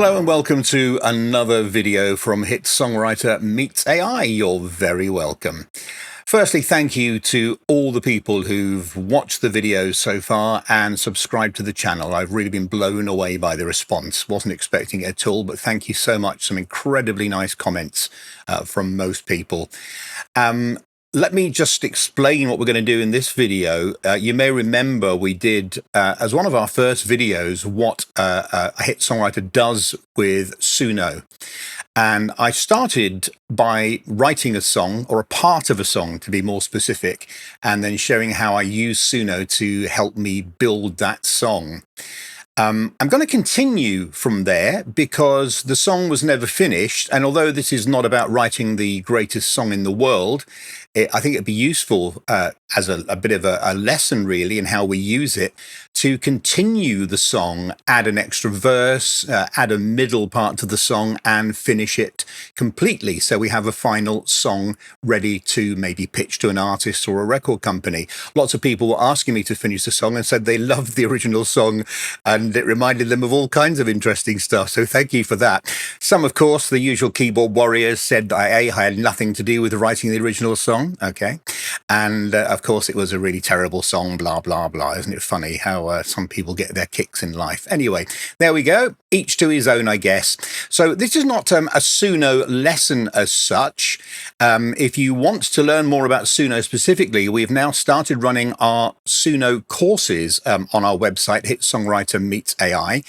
Hello and welcome to another video from Hit Songwriter Meets AI. You're very welcome. Firstly, thank you to all the people who've watched the videos so far and subscribed to the channel. I've really been blown away by the response. Wasn't expecting it at all, but thank you so much. Some incredibly nice comments from most people. Let me just explain what we're going to do in this video. You may remember we did, as one of our first videos, what a hit songwriter does with Suno. And I started by writing a song, or a part of a song to be more specific, and then showing how I use Suno to help me build that song. I'm going to continue from there because the song was never finished. And although this is not about writing the greatest song in the world, I think it'd be useful as a bit of a lesson, really, in how we use it to continue the song, add an extra verse, add a middle part to the song, and finish it completely. So we have a final song ready to maybe pitch to an artist or a record company. Lots of people were asking me to finish the song and said they loved the original song and it reminded them of all kinds of interesting stuff. So thank you for that. Some, of course, the usual keyboard warriors said I had nothing to do with writing the original song. Okay. And of course, it was a really terrible song, blah, blah, blah. Isn't it funny how some people get their kicks in life? Anyway, there we go. Each to his own, I guess. So this is not a Suno lesson as such. If you want to learn more about Suno specifically, we've now started running our Suno courses on our website, Hit Songwriter Meets AI.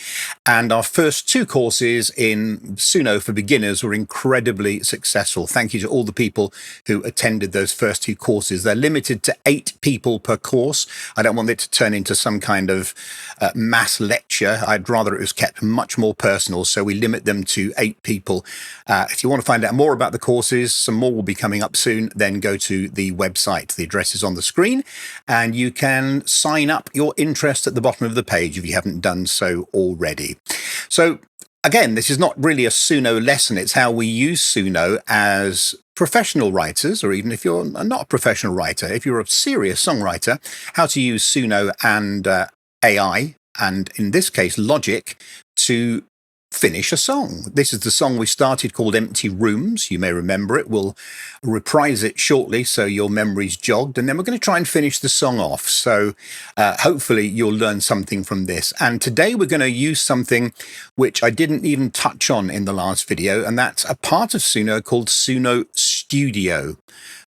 And our first two courses in Suno for beginners were incredibly successful. Thank you to all the people who attended those first two courses. They're limited to 8 people per course. I don't want it to turn into some kind of mass lecture. I'd rather it was kept much more personal, so we limit them to 8 people. If you want to find out more about the courses, some more will be coming up soon, then go to the website. The address is on the screen, and you can sign up your interest at the bottom of the page if you haven't done so already. So again, this is not really a Suno lesson. It's how we use Suno as professional writers, or even if you're not a professional writer, if you're a serious songwriter, how to use Suno and AI, and in this case, Logic, to finish a song. This is the song we started called Empty Rooms. You may remember it. We'll reprise it shortly so your memory's jogged, and then we're going to try and finish the song off. So hopefully you'll learn something from this. And today we're going to use something which I didn't even touch on in the last video, and that's a part of Suno called Suno Studio.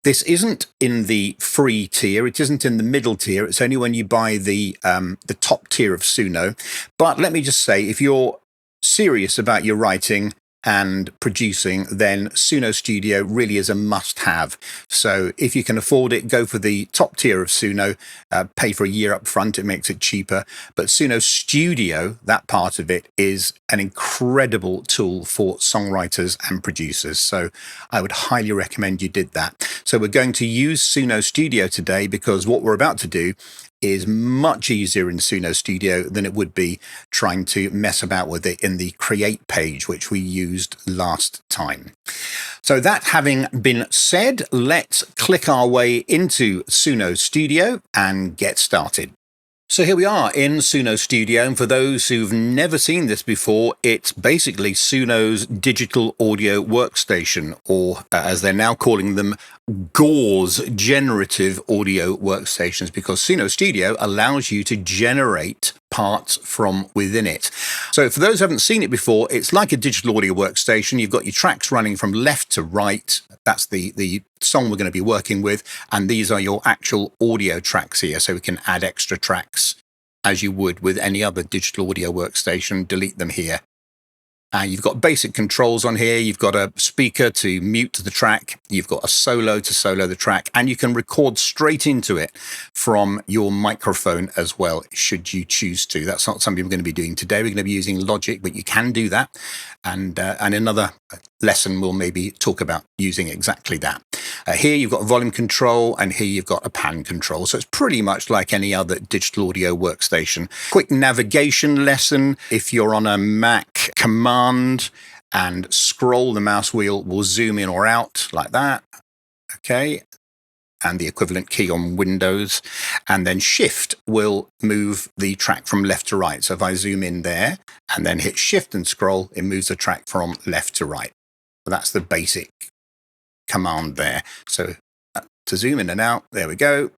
This isn't in the free tier. It isn't in the middle tier. It's only when you buy the top tier of Suno. But let me just say, if you're serious about your writing and producing, then Suno Studio really is a must-have. So if you can afford it, go for the top tier of Suno, pay for a year up front, it makes it cheaper. But Suno Studio, that part of it, is an incredible tool for songwriters and producers. So I would highly recommend you did that. So we're going to use Suno Studio today because what we're about to do is much easier in Suno Studio than it would be trying to mess about with it in the Create page, which we used last time. So that having been said, let's click our way into Suno Studio and get started. So here we are in Suno Studio, and for those who've never seen this before, it's basically Suno's digital audio workstation, or as they're now calling them, GAW's generative audio workstations, because Suno Studio allows you to generate parts from within it. So for those who haven't seen it before, it's like a digital audio workstation. You've got your tracks running from left to right. That's the song we're going to be working with. And these are your actual audio tracks here. So we can add extra tracks as you would with any other digital audio workstation, delete them here. You've got basic controls on here. You've got a speaker to mute the track. You've got a solo to solo the track, and you can record straight into it from your microphone as well, should you choose to. That's not something we're going to be doing today. We're going to be using Logic, but you can do that. And another lesson we'll maybe talk about using exactly that. Here you've got volume control, and here you've got a pan control. So it's pretty much like any other digital audio workstation. Quick navigation lesson. If you're on a Mac, Command and scroll, the mouse wheel will zoom in or out like that. Okay. and the equivalent key on Windows. And then Shift will move the track from left to right. So if I zoom in there and then hit Shift and scroll, it moves the track from left to right. So that's the basic command there. So to zoom in and out, there we go.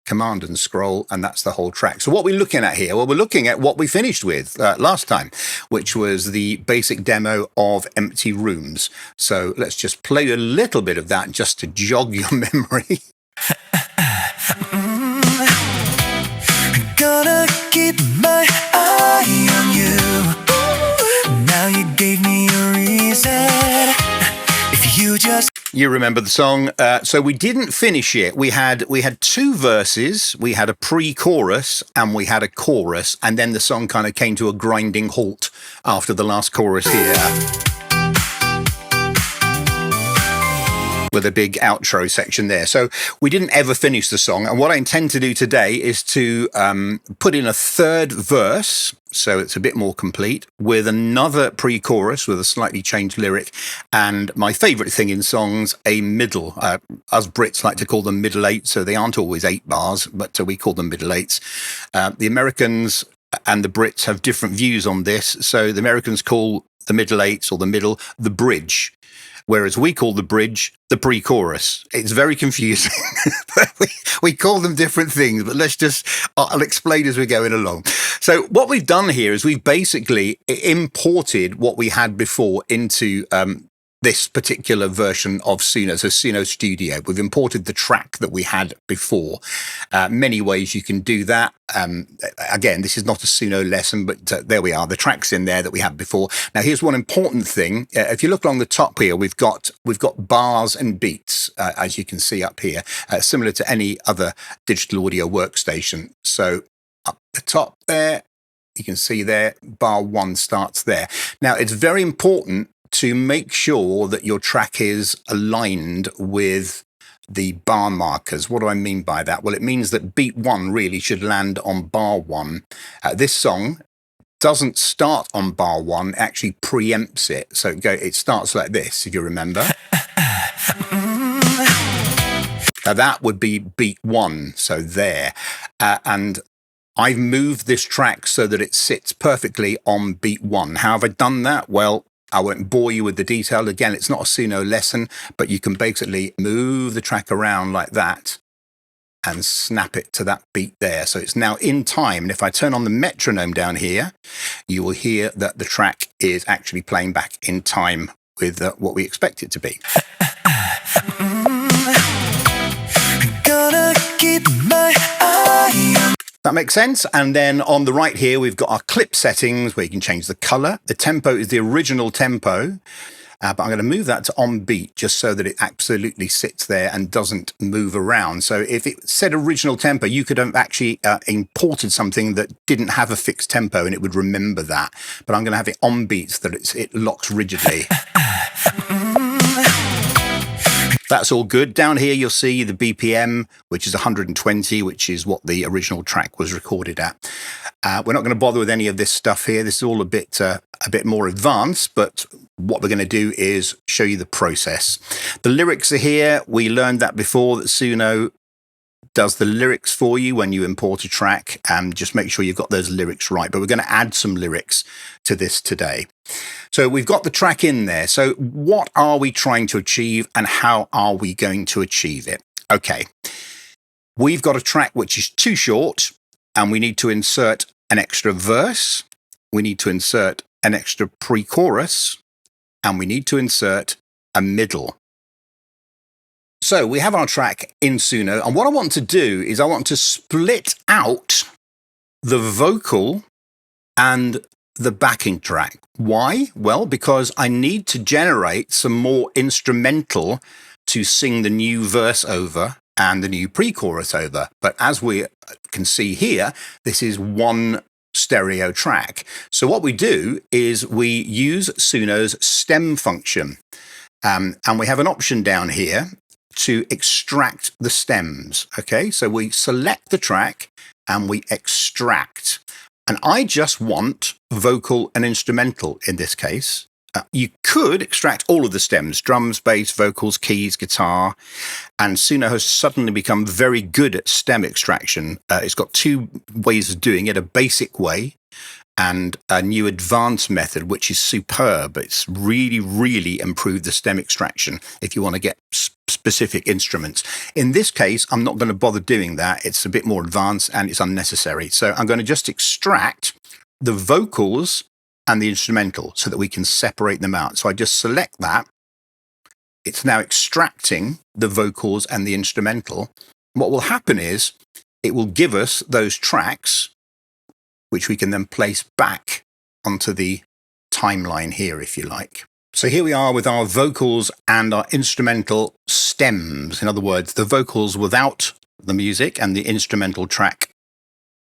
Command and scroll, and that's the whole track. So what we're looking at here, well, we're looking at what we finished with last time, which was the basic demo of Empty Rooms. So let's just play a little bit of that just to jog your memory. Gonna keep my eye on you. Now you gave me a reason. If you just... You remember the song. So we didn't finish it. We had two verses. We had a pre-chorus and we had a chorus. And then the song kind of came to a grinding halt after the last chorus here, with a big outro section there. So we didn't ever finish the song. And what I intend to do today is to put in a third verse, so it's a bit more complete, with another pre-chorus with a slightly changed lyric, and my favourite thing in songs, a middle. Us Brits like to call them middle eight, so they aren't always 8 bars, but we call them middle eights. The Americans and the Brits have different views on this. So the Americans call the middle eights, or the middle, the bridge, whereas we call the bridge the pre-chorus. It's very confusing. we call them different things, but I'll explain as we're going along. So what we've done here is we've basically imported what we had before into this particular version of Suno, so Suno Studio. We've imported the track that we had before. Many ways you can do that. Again, this is not a Suno lesson, but there we are. The track's in there that we had before. Now, here's one important thing. If you look along the top here, we've got bars and beats, as you can see up here, similar to any other digital audio workstation. So up the top there, you can see there, bar 1 starts there. Now, it's very important to make sure that your track is aligned with the bar markers. What do I mean by that? Well, it means that beat 1 really should land on bar 1. This song doesn't start on bar 1, it actually preempts it. So it starts like this, if you remember. Now that would be beat 1, so there. And I've moved this track so that it sits perfectly on beat 1. How have I done that? Well, I won't bore you with the detail. Again, it's not a Suno lesson, but you can basically move the track around like that and snap it to that beat there. So it's now in time. And if I turn on the metronome down here, you will hear that the track is actually playing back in time with what we expect it to be. Gonna keep my eye on... That makes sense. And then on the right here, we've got our clip settings where you can change the color. The tempo is the original tempo, but I'm going to move that to on beat just so that it absolutely sits there and doesn't move around. So if it said original tempo, you could have actually imported something that didn't have a fixed tempo and it would remember that. But I'm going to have it on beat so that it locks rigidly. That's all good. Down here, you'll see the BPM, which is 120, which is what the original track was recorded at. We're not going to bother with any of this stuff here. This is all a bit more advanced, but what we're going to do is show you the process. The lyrics are here. We learned that before, that Suno does the lyrics for you when you import a track, and just make sure you've got those lyrics right. But we're going to add some lyrics to this today. So we've got the track in there. So what are we trying to achieve and how are we going to achieve it? Okay, we've got a track which is too short and we need to insert an extra verse. We need to insert an extra pre-chorus and we need to insert a middle. So we have our track in Suno, and what I want to do is I want to split out the vocal and the backing track. Why? Well, because I need to generate some more instrumental to sing the new verse over and the new pre-chorus over. But as we can see here, this is one stereo track. So what we do is we use Suno's stem function, and we have an option down here to extract the stems. Okay, so we select the track and we extract. And I just want vocal and instrumental in this case. You could extract all of the stems, drums, bass, vocals, keys, guitar, and Suno has suddenly become very good at stem extraction. It's got two ways of doing it, a basic way and a new advanced method, which is superb. It's really, really improved the stem extraction if you want to get specific instruments. In this case, I'm not going to bother doing that. It's a bit more advanced and it's unnecessary. So I'm going to just extract the vocals and the instrumental so that we can separate them out. So I just select that. It's now extracting the vocals and the instrumental. What will happen is it will give us those tracks, which we can then place back onto the timeline here, if you like. So here we are with our vocals and our instrumental stems. In other words, the vocals without the music and the instrumental track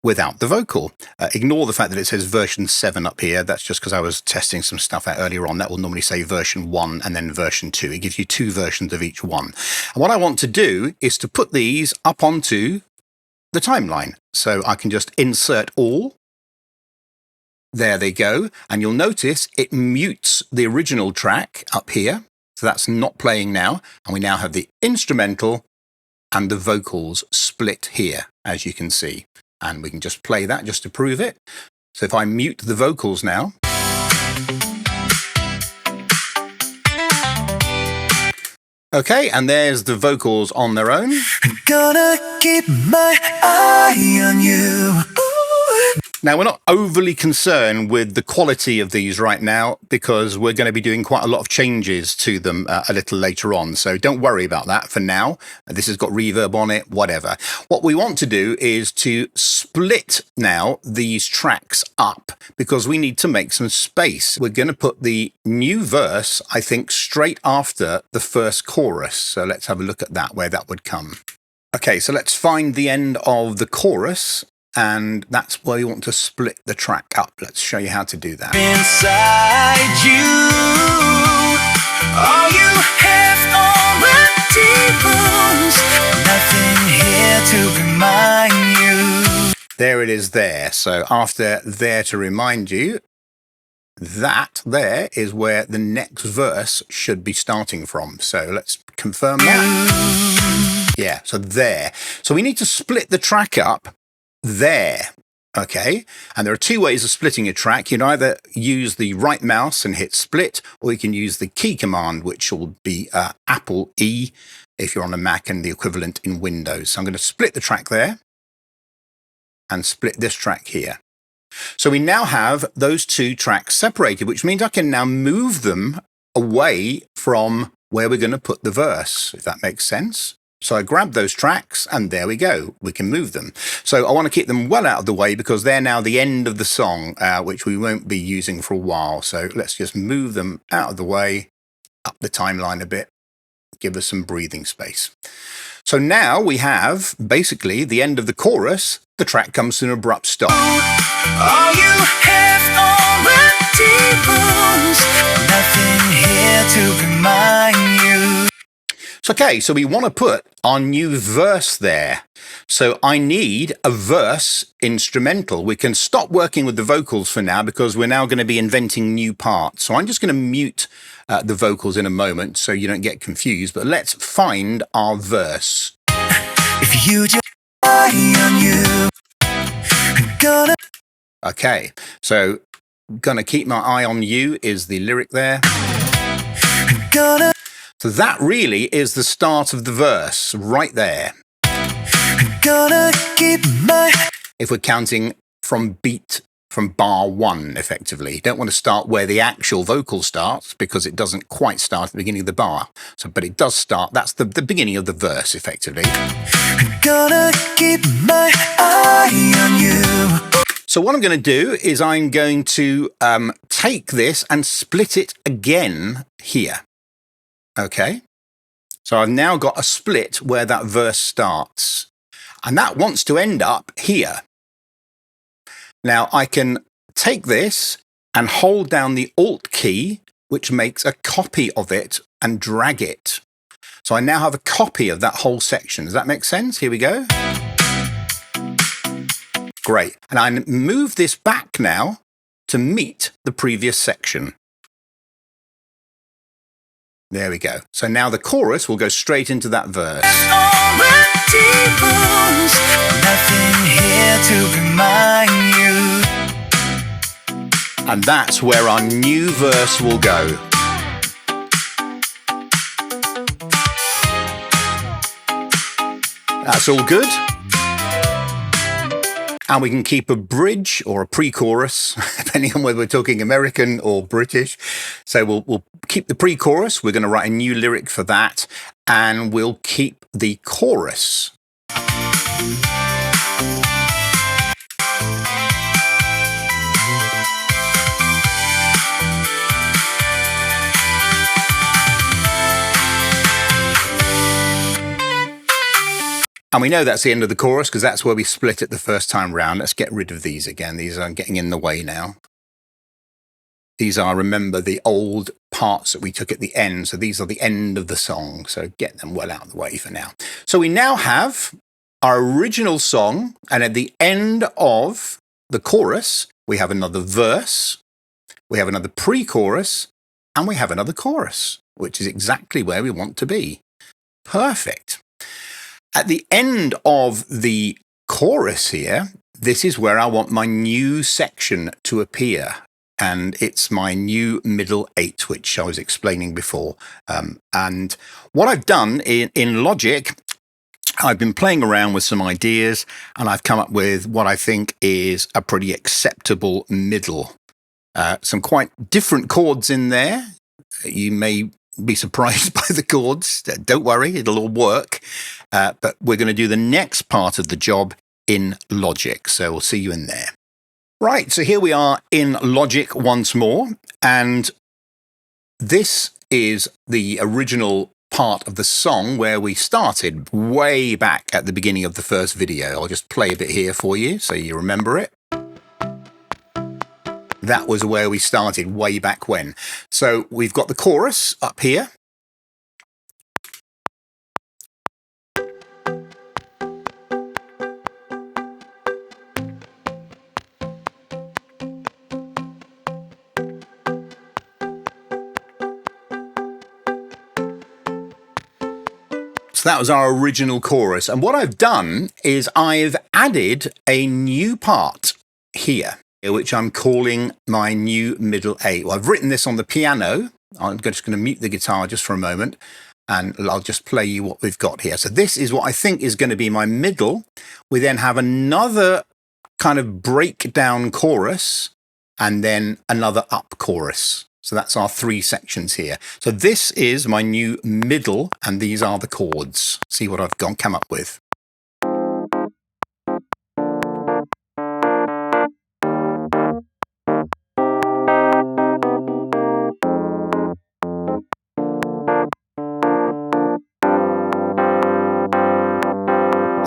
without the vocal. Ignore the fact that it says version 7 up here. That's just because I was testing some stuff out earlier on. That will normally say version 1 and then version 2. It gives you two versions of each one. And what I want to do is to put these up onto the timeline. So I can just insert all. There they go. And you'll notice it mutes the original track up here. So that's not playing now. And we now have the instrumental and the vocals split here, as you can see. And we can just play that just to prove it. So if I mute the vocals now. Okay, and there's the vocals on their own. I'm gonna keep my eye on you. Now, we're not overly concerned with the quality of these right now because we're going to be doing quite a lot of changes to them a little later on. So don't worry about that for now. This has got reverb on it, whatever. What we want to do is to split now these tracks up because we need to make some space. We're going to put the new verse, I think, straight after the first chorus. So let's have a look at that, where that would come. Okay, so let's find the end of the chorus. And that's where you want to split the track up. Let's show you how to do that. Inside you, all you have are empty wounds. Nothing here to remind you. There it is there. So after there to remind you, that there is where the next verse should be starting from. So let's confirm that. Yeah, so there. So we need to split the track up there. Okay, and there are two ways of splitting a track. You can either use the right mouse and hit split, or you can use the key command, which will be Apple E if you're on a Mac, and the equivalent in Windows. So I'm going to split the track there and split this track here. So we now have those two tracks separated, which means I can now move them away from where we're going to put the verse, if that makes sense. So I grab those tracks and there we go. We can move them. So I want to keep them well out of the way because they're now the end of the song, which we won't be using for a while. So let's just move them out of the way, up the timeline a bit, give us some breathing space. So now we have basically the end of the chorus. The track comes to an abrupt stop. All you have are empty wounds. Nothing here to remind you. Okay, so we want to put our new verse there. So I need a verse instrumental. We can stop working with the vocals for now because we're now going to be inventing new parts. So I'm just going to mute the vocals in a moment so you don't get confused. But let's find our verse. If you just on you, I'm gonna. Okay, so gonna keep my eye on you is the lyric there. I'm gonna. So that really is the start of the verse right there. I'm gonna keep my. If we're counting from bar 1, effectively. You don't want to start where the actual vocal starts because it doesn't quite start at the beginning of the bar. So, but it does start, that's the beginning of the verse, effectively. I'm gonna keep my eye on you. So what I'm going to do is I'm going to take this and split it again here. Okay, so I've now got a split where that verse starts, and that wants to end up here. Now I can take this and hold down the Alt key, which makes a copy of it, and drag it. So I now have a copy of that whole section. Does that make sense? Here we go. Great. And I move this back now to meet the previous section. There we go. So now the chorus will go straight into that verse. Nothing here to remind you. And that's where our new verse will go. That's all good. And we can keep a bridge or a pre-chorus, depending on whether we're talking American or British. So we'll keep the pre-chorus. We're going to write a new lyric for that. And we'll keep the chorus. And we know that's the end of the chorus because that's where we split it the first time round. Let's get rid of these again. These are getting in the way now. These are, remember, the old parts that we took at the end. So these are the end of the song. So get them well out of the way for now. So we now have our original song. And at the end of the chorus, we have another verse. We have another pre-chorus. And we have another chorus, which is exactly where we want to be. Perfect. At the end of the chorus here, this is where I want my new section to appear. And it's my new middle 8, which I was explaining before. And what I've done in Logic, I've been playing around with some ideas, and I've come up with what I think is a pretty acceptable middle. Some quite different chords in there. You may be surprised by the chords. Don't worry, it'll all work. But we're going to do the next part of the job in Logic. So we'll see you in there. Right, so here we are in Logic once more. And this is the original part of the song where we started way back at the beginning of the first video. I'll just play a bit here for you so you remember it. That was where we started way back when. So we've got the chorus up here. So that was our original chorus. And what I've done is I've added a new part here, which I'm calling my new middle 8. Well, I've written this on the piano. I'm just going to mute the guitar just for a moment, and I'll just play you what we've got here. So this is what I think is going to be my middle. We then have another kind of breakdown chorus, and then another up chorus. So that's our 3 sections here. So this is my new middle, and these are the chords. See what I've come up with.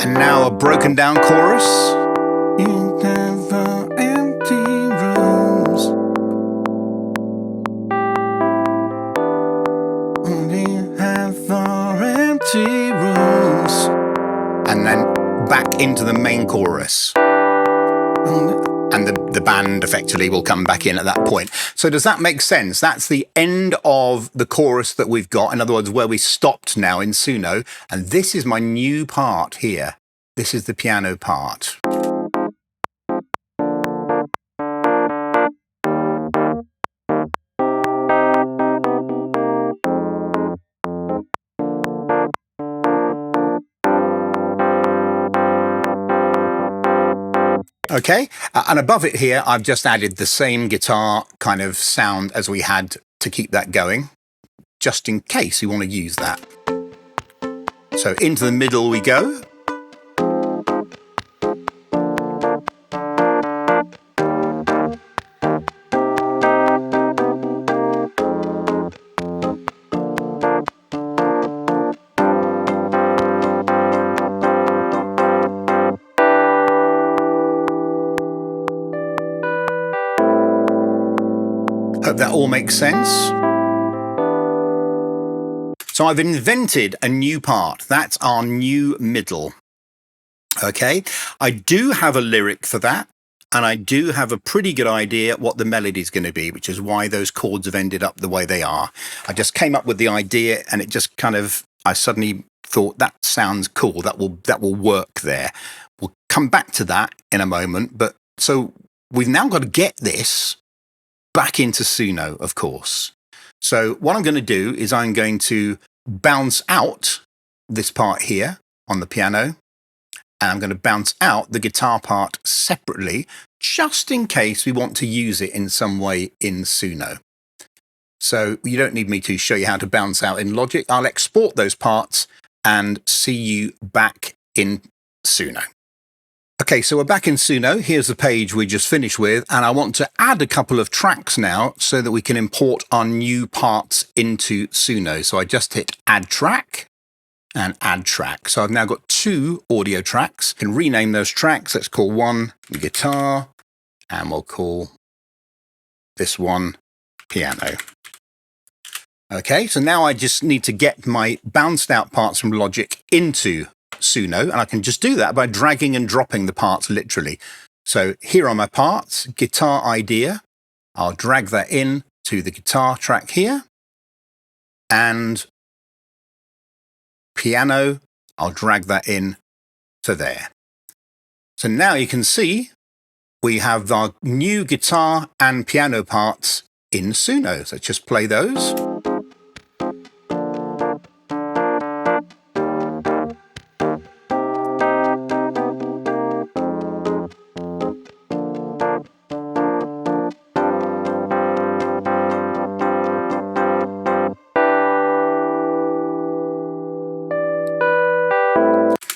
And now a broken down chorus. You never empty rooms. Only have for empty rooms. And then back into the main chorus. And the band effectively will come back in at that point. So does that make sense? That's the end of the chorus that we've got. In other words, where we stopped now in Suno. And this is my new part here. This is the piano part. Okay, and above it here, I've just added the same guitar kind of sound as we had to keep that going, just in case you want to use that. So into the middle we go. Hope that all makes sense. So I've invented a new part. That's our new middle. Okay, I do have a lyric for that. and I do have a pretty good idea what the melody is going to be, which is why those chords have ended up the way they are. I just came up with the idea, and it just kind of, I suddenly thought that sounds cool. That will work there. We'll come back to that in a moment. But so we've now got to get this back into Suno, of course. So what I'm going to do is I'm going to bounce out this part here on the piano, and I'm going to bounce out the guitar part separately, just in case we want to use it in some way in Suno. So you don't need me to show you how to bounce out in Logic. I'll export those parts and see you back in Suno. Okay, so we're back in Suno. Here's the page we just finished with, and I want to add a couple of tracks now so that we can import our new parts into Suno. So I just hit Add Track and Add Track. So I've now got 2 audio tracks. I can rename those tracks. Let's call one Guitar, and we'll call this one Piano. Okay, so now I just need to get my bounced out parts from Logic into Suno, and I can just do that by dragging and dropping the parts literally. So here are my parts, guitar idea. I'll drag that in to the guitar track here, and piano, I'll drag that in to there. So now you can see we have our new guitar and piano parts in Suno. So let's just play those.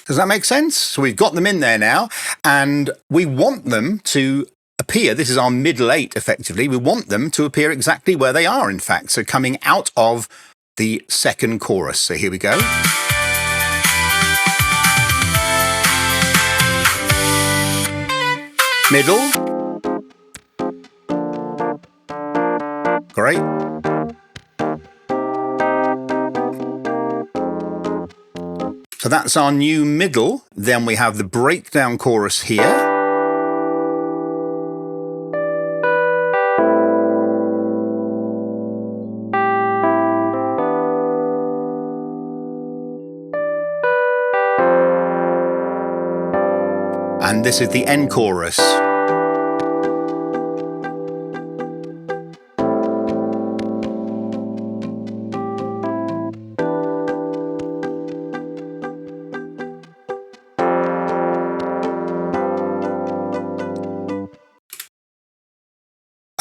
Does that make sense? So we've got them in there now, and we want them to appear. This is our middle 8, effectively. We want them to appear exactly where they are, in fact. So coming out of the second chorus. So here we go. Middle. Great. So that's our new middle. Then we have the breakdown chorus here. And this is the end chorus.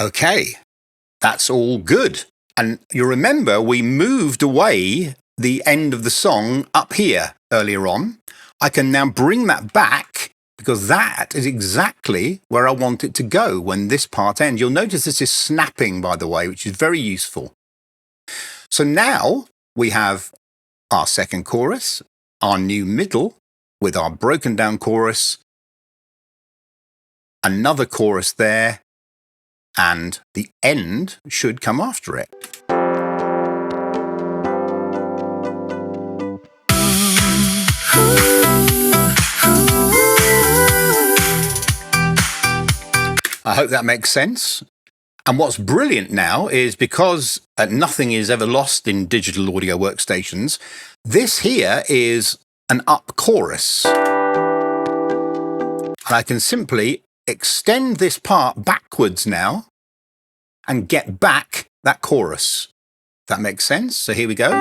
Okay, that's all good. And you remember we moved away the end of the song up here earlier on. I can now bring that back because that is exactly where I want it to go when this part ends. You'll notice this is snapping, by the way, which is very useful. So now we have our second chorus, our new middle with our broken down chorus, another chorus there, and the end should come after it. I hope that makes sense. And what's brilliant now is because nothing is ever lost in digital audio workstations, this here is an up chorus. And I can simply extend this part backwards now and get back that chorus. That makes sense? So here we go.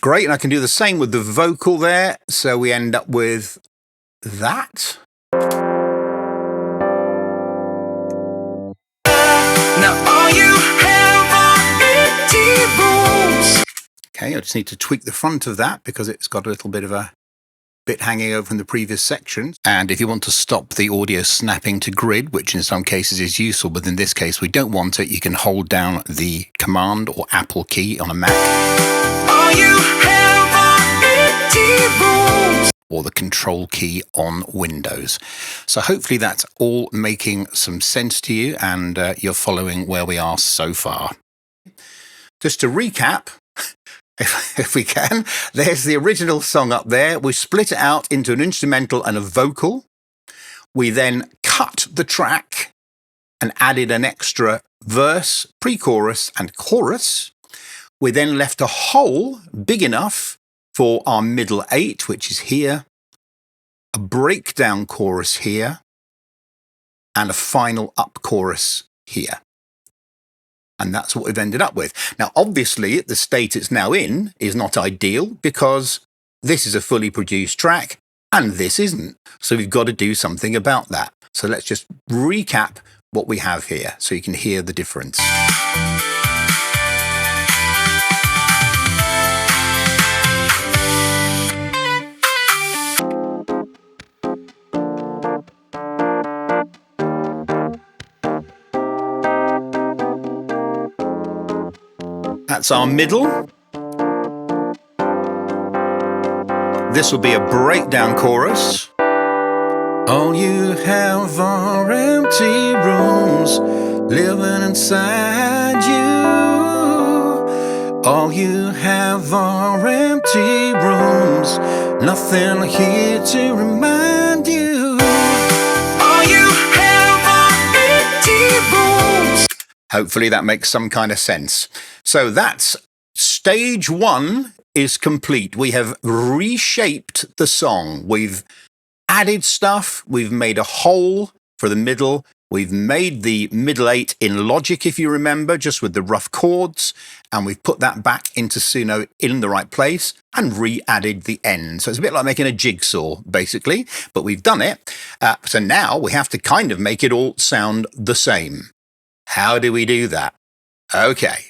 Great, and I can do the same with the vocal there, so we end up with that. Now all you have are empty rooms. Okay, I just need to tweak the front of that because it's got a little bit of a bit hanging over from the previous section. And if you want to stop the audio snapping to grid, which in some cases is useful, but in this case we don't want it, you can hold down the Command or Apple key on a Mac. Or the Control key on Windows. So hopefully that's all making some sense to you and you're following where we are so far. Just to recap, if we can, there's the original song up there. We split it out into an instrumental and a vocal. We then cut the track and added an extra verse, pre-chorus and chorus. We then left a hole big enough for our middle 8, which is here, a breakdown chorus here, and a final up chorus here. And that's what we've ended up with. Now, obviously, the state it's now in is not ideal because this is a fully produced track and this isn't. So we've got to do something about that. So let's just recap what we have here so you can hear the difference. That's our middle. This will be a breakdown chorus. All you have are empty rooms living inside you. All you have are empty rooms, nothing here to remind you. All you have are empty rooms. Hopefully that makes some kind of sense. So that's stage 1 is complete. We have reshaped the song. We've added stuff. We've made a hole for the middle. We've made the middle 8 in Logic, if you remember, just with the rough chords. And we've put that back into Suno in the right place and re-added the end. So it's a bit like making a jigsaw, basically. But we've done it. So now we have to kind of make it all sound the same. How do we do that? Okay.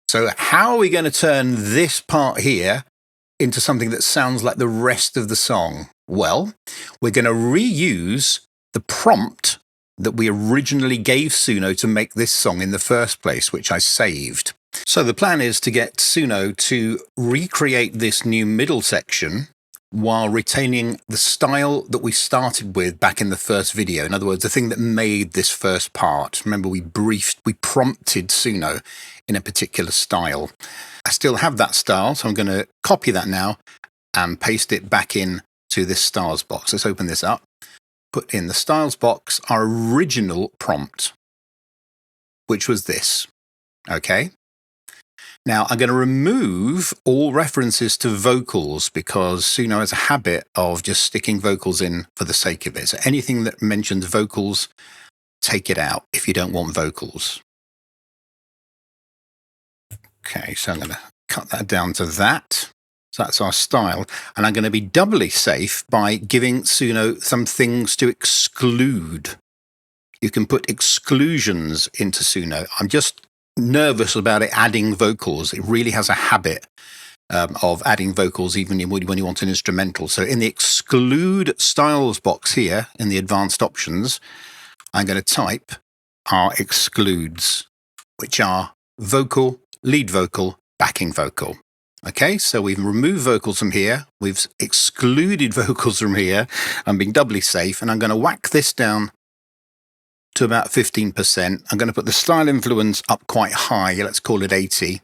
So how are we going to turn this part here into something that sounds like the rest of the song? Well, we're going to reuse the prompt that we originally gave Suno to make this song in the first place, which I saved. So the plan is to get Suno to recreate this new middle section while retaining the style that we started with back in the first video. In other words, the thing that made this first part. Remember, we prompted Suno in a particular style. I still have that style, so I'm going to copy that now and paste it back in to this styles box. Let's open this up. Put in the styles box our original prompt, which was this. Okay. Now, I'm going to remove all references to vocals because Suno has a habit of just sticking vocals in for the sake of it. So anything that mentions vocals, take it out if you don't want vocals. Okay, so I'm going to cut that down to that. So that's our style. And I'm going to be doubly safe by giving Suno some things to exclude. You can put exclusions into Suno. I'm just nervous about it adding vocals. It really has a habit of adding vocals even when you want an instrumental. So in the exclude styles box here, in the advanced options, I'm going to type our excludes, which are vocal, lead vocal, backing vocal. Okay, so we've removed vocals from here. We've excluded vocals from here. I'm being doubly safe, and I'm going to whack this down to about 15%. I'm going to put the style influence up quite high. Let's call it 80.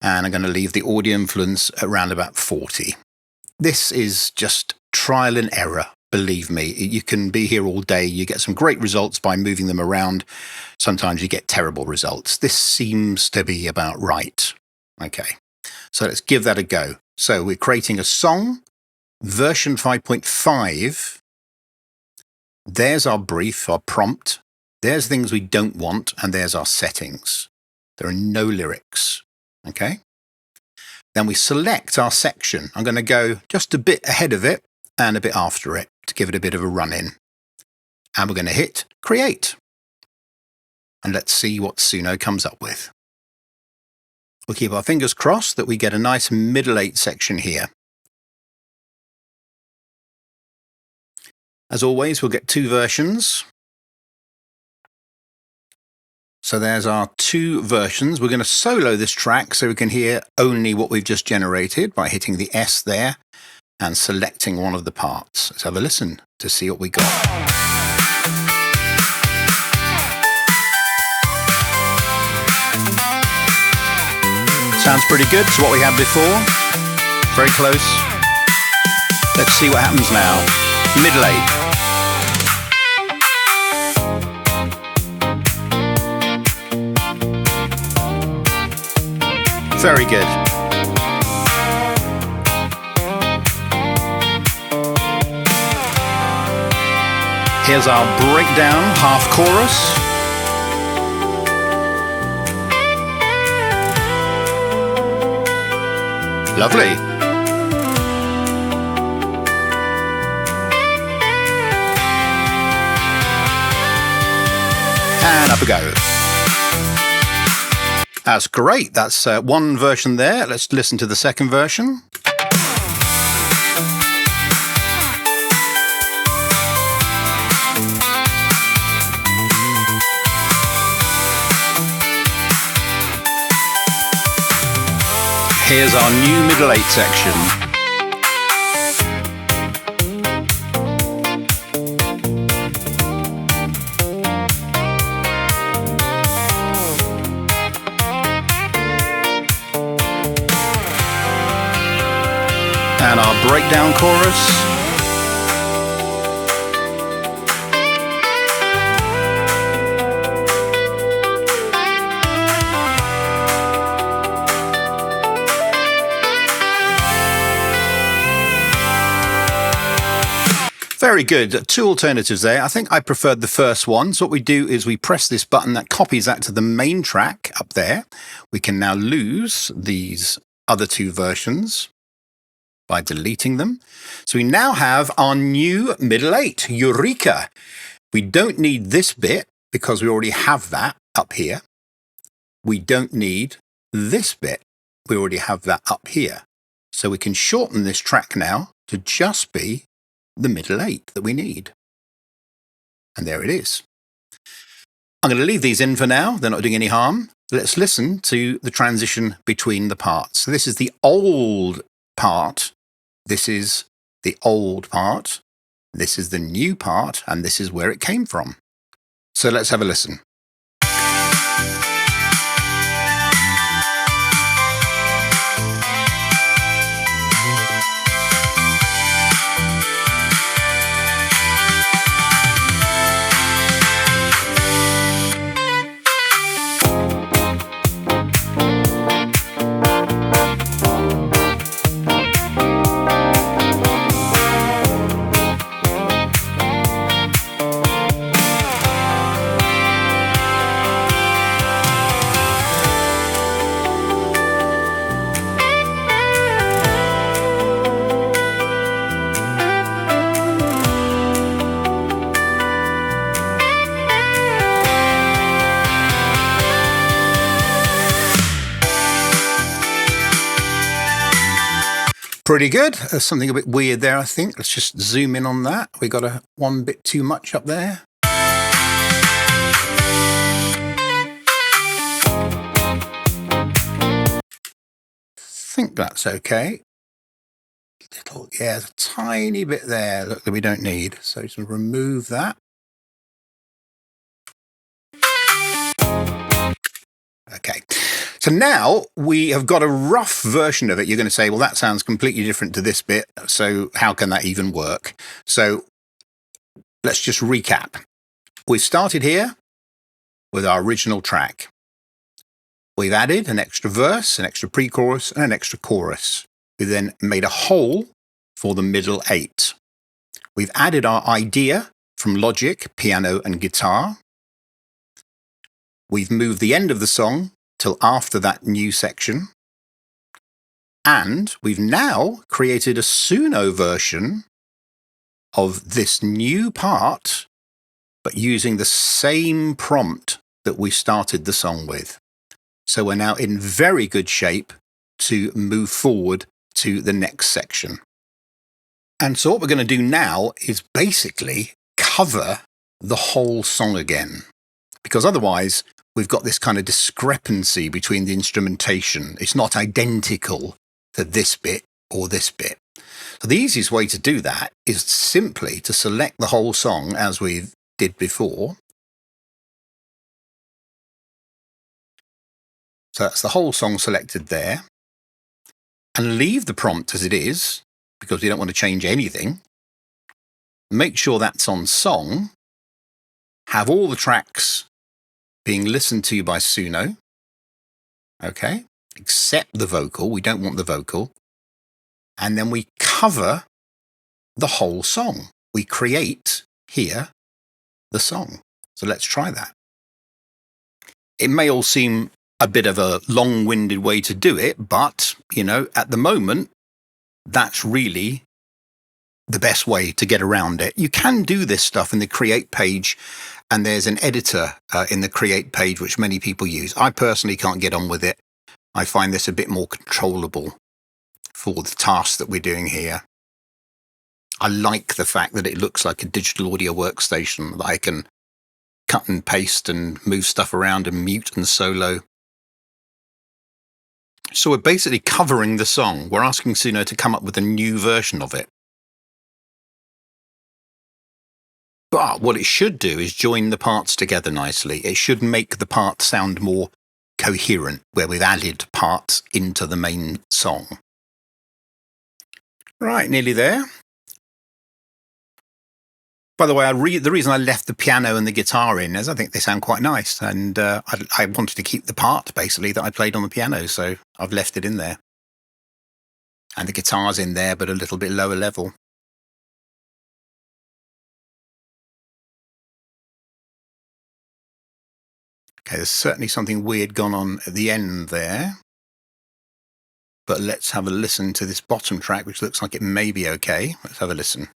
And I'm going to leave the audio influence around about 40. This is just trial and error. Believe me, you can be here all day. You get some great results by moving them around. Sometimes you get terrible results. This seems to be about right. Okay, so let's give that a go. So we're creating a song, version 5.5. There's our brief, our prompt. There's things we don't want, and there's our settings. There are no lyrics. Okay? Then we select our section. I'm going to go just a bit ahead of it and a bit after it to give it a bit of a run-in. And we're going to hit Create. And let's see what Suno comes up with. We'll keep our fingers crossed that we get a nice middle 8 section here. As always, we'll get two versions. So there's our two versions. We're going to solo this track so we can hear only what we've just generated by hitting the S there and selecting one of the parts. Let's have a listen to see what we got. Sounds pretty good to what we had before. Very close. Let's see what happens now. Middle 8. Very good. Here's our breakdown, half chorus. Lovely. And up we go. That's great. That's one version there. Let's listen to the second version. Here's our new middle 8 section. And our breakdown chorus. Very good. Two alternatives there. I think I preferred the first one. So what we do is we press this button that copies that to the main track up there. We can now lose these other two versions by deleting them. So we now have our new middle 8, Eureka. We don't need this bit because we already have that up here. We don't need this bit. We already have that up here. So we can shorten this track now to just be the middle 8 that we need. And there it is. I'm going to leave these in for now. They're not doing any harm. Let's listen to the transition between the parts. So this is the old part. This is the old part. This is the new part. And this is where it came from. So let's have a listen. Pretty good. There's something a bit weird there, I think. Let's just zoom in on that. We got one bit too much up there. I think that's okay. There's a tiny bit there, look, that we don't need. So just remove that. Okay. So now we have got a rough version of it. You're going to say, well, that sounds completely different to this bit. So how can that even work? So let's just recap. We started here with our original track. We've added an extra verse, an extra pre-chorus, and an extra chorus. We then made a whole for the middle 8. We've added our idea from Logic, piano, and guitar. We've moved the end of the song till after that new section. And we've now created a Suno version of this new part, but using the same prompt that we started the song with. So we're now in very good shape to move forward to the next section. And so what we're going to do now is basically cover the whole song again, because otherwise we've got this kind of discrepancy between the instrumentation. It's not identical to this bit or this bit. So the easiest way to do that is simply to select the whole song as we did before. So that's the whole song selected there. And leave the prompt as it is, because we don't want to change anything. Make sure that's on song. Have all the tracks being listened to by Suno. Okay. Except the vocal. We don't want the vocal. And then we cover the whole song. We create here the song. So let's try that. It may all seem a bit of a long-winded way to do it, but, at the moment, that's really the best way to get around it. You can do this stuff in the Create page, and there's an editor in the Create page, which many people use. I personally can't get on with it. I find this a bit more controllable for the tasks that we're doing here. I like the fact that it looks like a digital audio workstation that I can cut and paste and move stuff around and mute and solo. So we're basically covering the song. We're asking Suno to come up with a new version of it. But what it should do is join the parts together nicely. It should make the parts sound more coherent, where we've added parts into the main song. Right, nearly there. By the way, the reason I left the piano and the guitar in is I think they sound quite nice, and I wanted to keep the part, basically, that I played on the piano, so I've left it in there. And the guitar's in there, but a little bit lower level. Okay, there's certainly something weird gone on at the end there. But let's have a listen to this bottom track, which looks like it may be okay. Let's have a listen.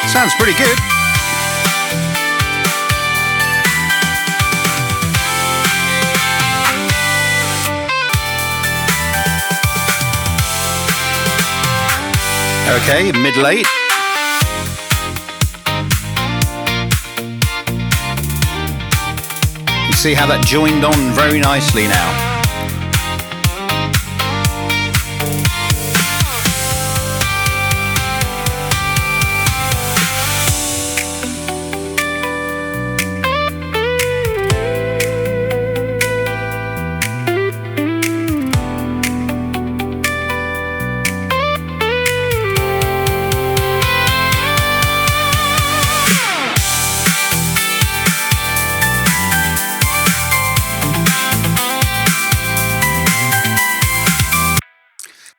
Sounds pretty good. Okay, mid-late. You see how that joined on very nicely now.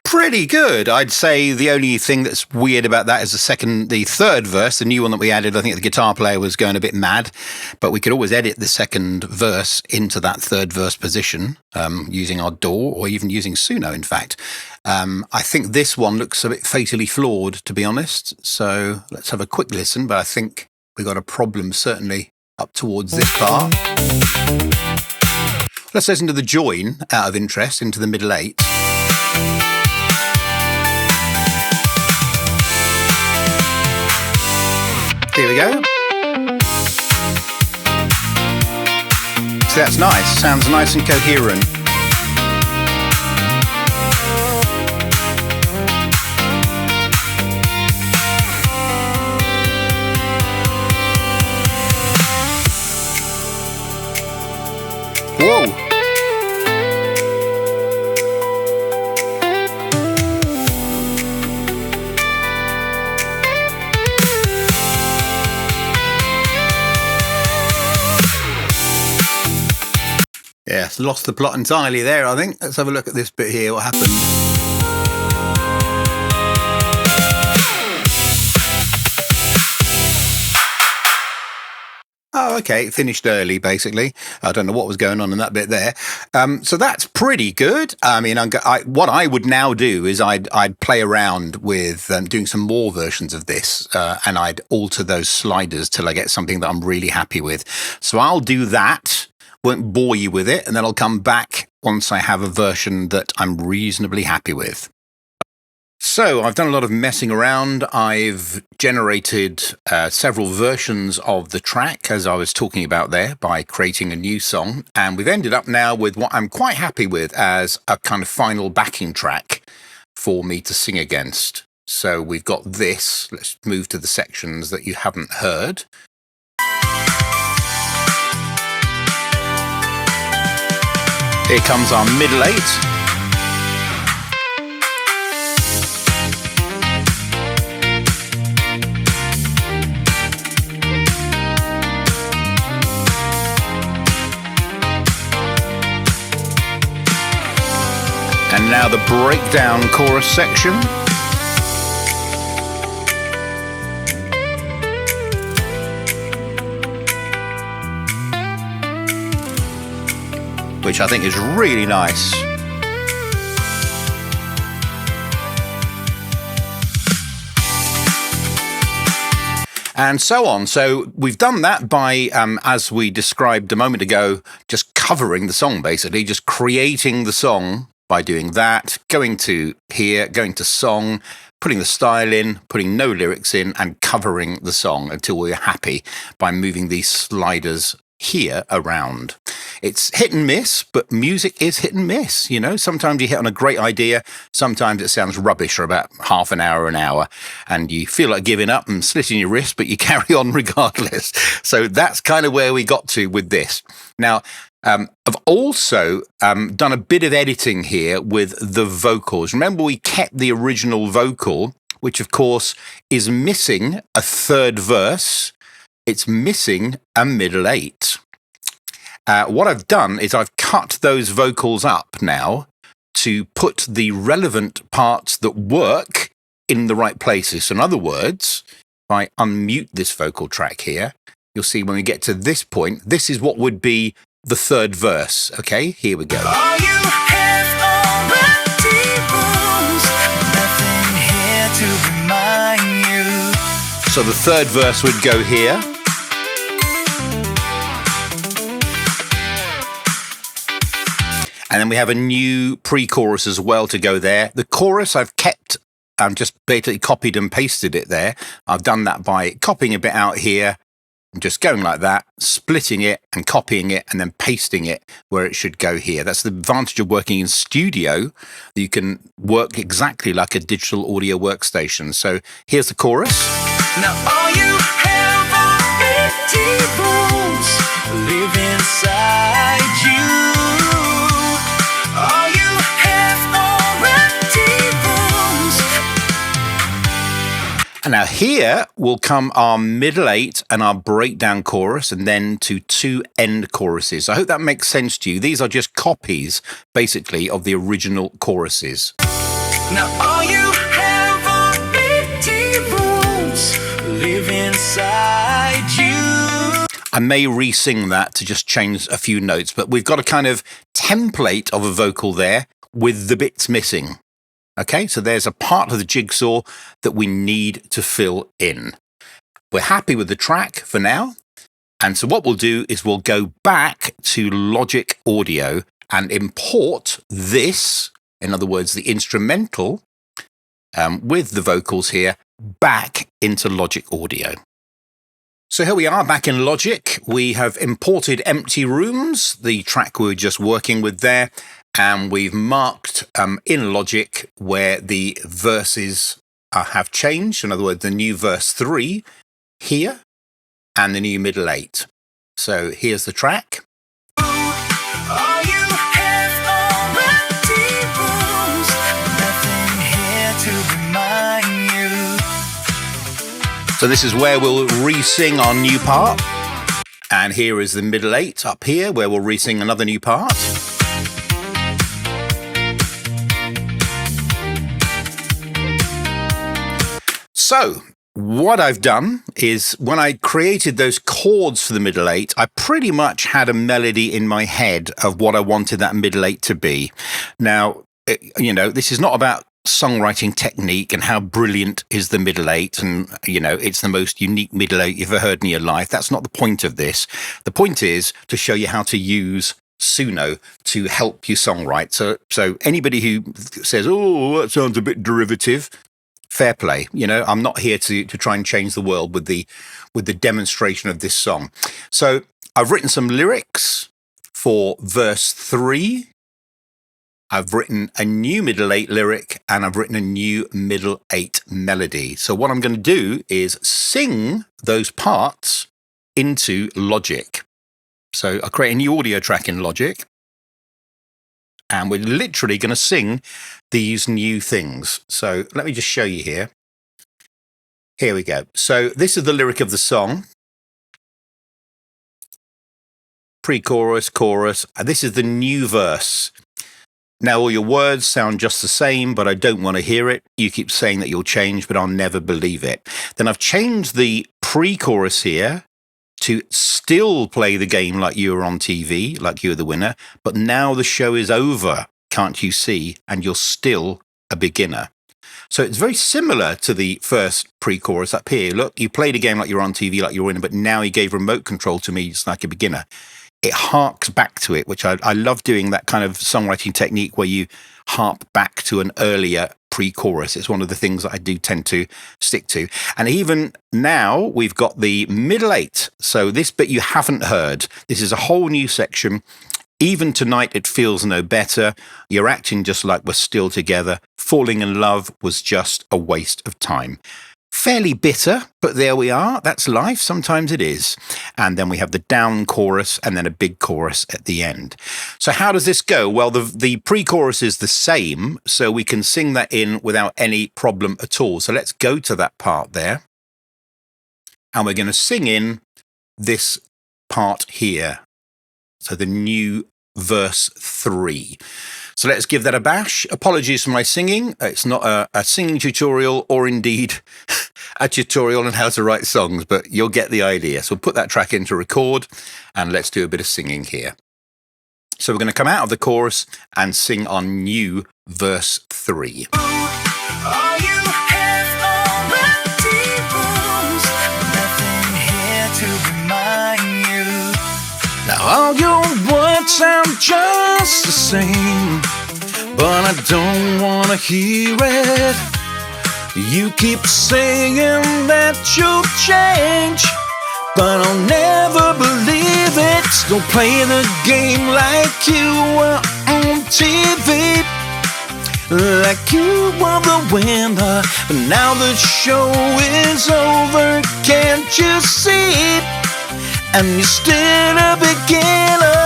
Pretty good. I'd say the only thing that's weird about that is the third verse, the new one that we added. I think the guitar player was going a bit mad, but we could always edit the second verse into that third verse position using our DAW or even using Suno, in fact. I think this one looks a bit fatally flawed, to be honest. So let's have a quick listen, but I think we've got a problem certainly up towards this part. Let's listen to the join out of interest into the middle eight. Here we go. So that's nice. Sounds nice and coherent. Whoa! Yeah, lost the plot entirely there, I think. Let's have a look at this bit here, what happened. Oh, okay, it finished early, basically. I don't know what was going on in that bit there. So that's pretty good. I mean, what I would now do is I'd play around with doing some more versions of this, and I'd alter those sliders till I get something that I'm really happy with. So I'll do that. Won't bore you with it, and then I'll come back once I have a version that I'm reasonably happy with. So I've done a lot of messing around. I've generated several versions of the track, as I was talking about there, by creating a new song. And we've ended up now with what I'm quite happy with as a kind of final backing track for me to sing against. So we've got this. Let's move to the sections that you haven't heard. Here comes our middle eight. And now the breakdown chorus section. Which I think is really nice. And so on. So we've done that by, as we described a moment ago, just covering the song, basically, just creating the song by doing that, going to here, going to song, putting the style in, putting no lyrics in, and covering the song until we're happy by moving these sliders here around. It's hit and miss, but music is hit and miss, you know. Sometimes you hit on a great idea, sometimes it sounds rubbish for about half an hour, and you feel like giving up and slitting your wrist, but you carry on regardless. So that's kind of where we got to with this. Now, I've also done a bit of editing here with the vocals. Remember, we kept the original vocal, which of course is missing a third verse. It's missing a middle eight. What I've done is I've cut those vocals up now to put the relevant parts that work in the right places. So in other words, if I unmute this vocal track here, you'll see when we get to this point, this is what would be the third verse. Okay, here we go. All you have already rules, nothing here to remind you. So the third verse would go here. And then we have a new pre-chorus as well to go there. The chorus I've kept, just basically copied and pasted it there. I've done that by copying a bit out here, and just going like that, splitting it and copying it and then pasting it where it should go here. That's the advantage of working in Studio. You can work exactly like a digital audio workstation. So here's the chorus. Now all you have are empty rooms live inside you. And now here will come our middle eight and our breakdown chorus, and then to two end choruses. I hope that makes sense to you. These are just copies, basically, of the original choruses. Now all you have are empty rooms live inside you. I may re-sing that to just change a few notes, but we've got a kind of template of a vocal there with the bits missing. Okay, so there's a part of the jigsaw that we need to fill in. We're happy with the track for now. And so what we'll do is we'll go back to Logic Audio and import this, in other words, the instrumental with the vocals here, back into Logic Audio. So here we are back in Logic. We have imported Empty Rooms, the track we were just working with there. And we've marked in Logic where the verses have changed. In other words, the new verse 3 here and the new middle 8. So here's the track. All So this is where we'll re-sing our new part. And here is the middle 8 up here where we'll re-sing another new part. So what I've done is when I created those chords for the middle 8, I pretty much had a melody in my head of what I wanted that middle 8 to be. Now, this is not about songwriting technique and how brilliant is the middle 8 and it's the most unique middle 8 you've ever heard in your life. That's not the point of this. The point is to show you how to use Suno to help you songwrite. So anybody who says, oh, that sounds a bit derivative, fair play. I'm not here to try and change the world with the demonstration of this song. So I've written some lyrics for verse 3. I've written a new middle 8 lyric and I've written a new middle 8 melody. So what I'm going to do is sing those parts into Logic. So I'll create a new audio track in Logic and we're literally going to sing these new things. So let me just show you here. Here we go. So this is the lyric of the song. Pre-chorus, chorus, and this is the new verse. Now, all your words sound just the same, but I don't want to hear it. You keep saying that you'll change, but I'll never believe it. Then I've changed the pre-chorus here to still play the game like you were on TV, like you were the winner. But now the show is over, can't you see? And you're still a beginner. So it's very similar to the first pre-chorus up here. Look, you played a game like you were on TV, like you were a winner, but now you gave remote control to me just like a beginner. It harks back to it, which I love doing that kind of songwriting technique where you harp back to an earlier pre-chorus. It's one of the things that I do tend to stick to. And even now we've got the middle 8. So this bit you haven't heard. This is a whole new section. Even tonight it feels no better. You're acting just like we're still together. Falling in love was just a waste of time. Fairly bitter, but there we are. That's life. Sometimes it is. And then we have the down chorus and then a big chorus at the end. So how does this go? Well, the pre-chorus is the same, so we can sing that in without any problem at all. So let's go to that part there. And we're going to sing in this part here. So the new verse 3. So let's give that a bash. Apologies for my singing. It's not a singing tutorial or indeed a tutorial on how to write songs, but you'll get the idea. So we'll put that track into record and let's do a bit of singing here. So we're going to come out of the chorus and sing on new verse 3. Now all your words sound just the same, but I don't want to hear it. You keep saying that you'll change, but I'll never believe it. Don't play the game like you were on TV, like you were the winner, but now the show is over, can't you see? And you're still a beginner.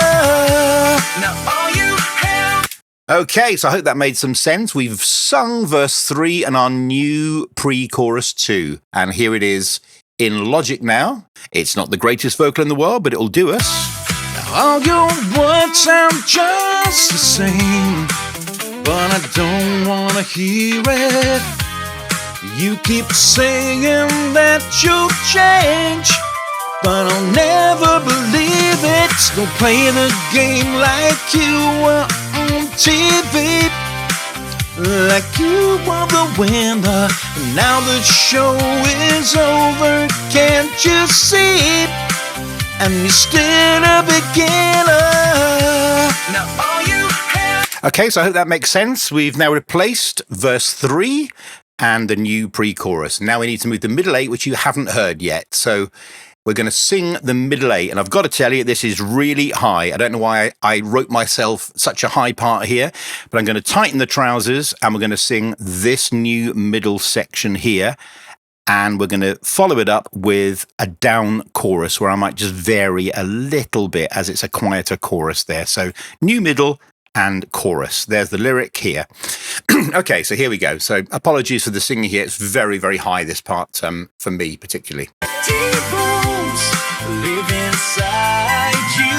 Now all you have. Okay, so I hope that made some sense. We've sung verse 3 and our new pre-chorus 2. And here it is in Logic now. It's not the greatest vocal in the world, but it'll do us. Now all your words sound just the same, but I don't want to hear it. You keep saying that you'll change, but I'll never believe it. Don't play the game like you were on TV, like you were the winner, and now the show is over, can't you see? And you're still a beginner. Now all you have. Okay, so I hope that makes sense. We've now replaced verse 3 and the new pre-chorus. Now we need to move the middle 8, which you haven't heard yet. So we're going to sing the middle 8, and I've got to tell you, this is really high. I don't know why I wrote myself such a high part here, but I'm going to tighten the trousers, and we're going to sing this new middle section here, and we're going to follow it up with a down chorus, where I might just vary a little bit, as it's a quieter chorus there. So new middle and chorus. There's the lyric here. Okay, so here we go. So apologies for the singing here. It's very, very high, this part, for me particularly. Demons live inside you.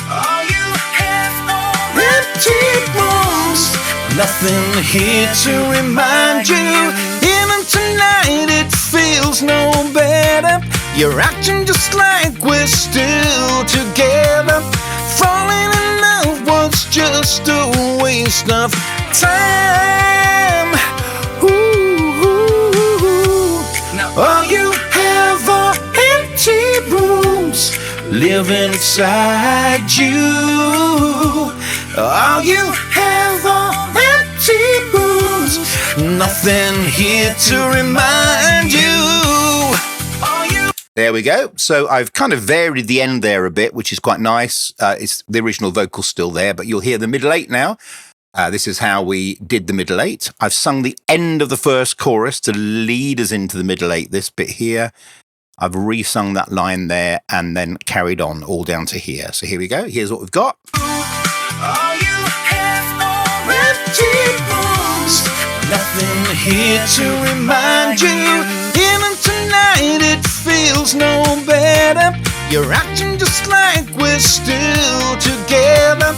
All you have are empty rooms. Nothing here to remind you. Even tonight it feels no better. You're acting just like we're still together. Falling in love was just a waste of time. Ooh. Now all you have are empty rooms. Live inside you. All you have are empty rooms. Nothing here to remind you. There we go. So I've kind of varied the end there a bit, which is quite nice. It's the original vocal still there, but you'll hear the middle eight now. This is how we did the middle eight. I've sung the end of the first chorus to lead us into the middle eight, this bit here. I've re-sung that line there and then carried on all down to here. So here we go. Here's what we've got. All you have are empty rooms. Nothing here to remind you. Even tonight it feels no better. You're acting just like we're still together.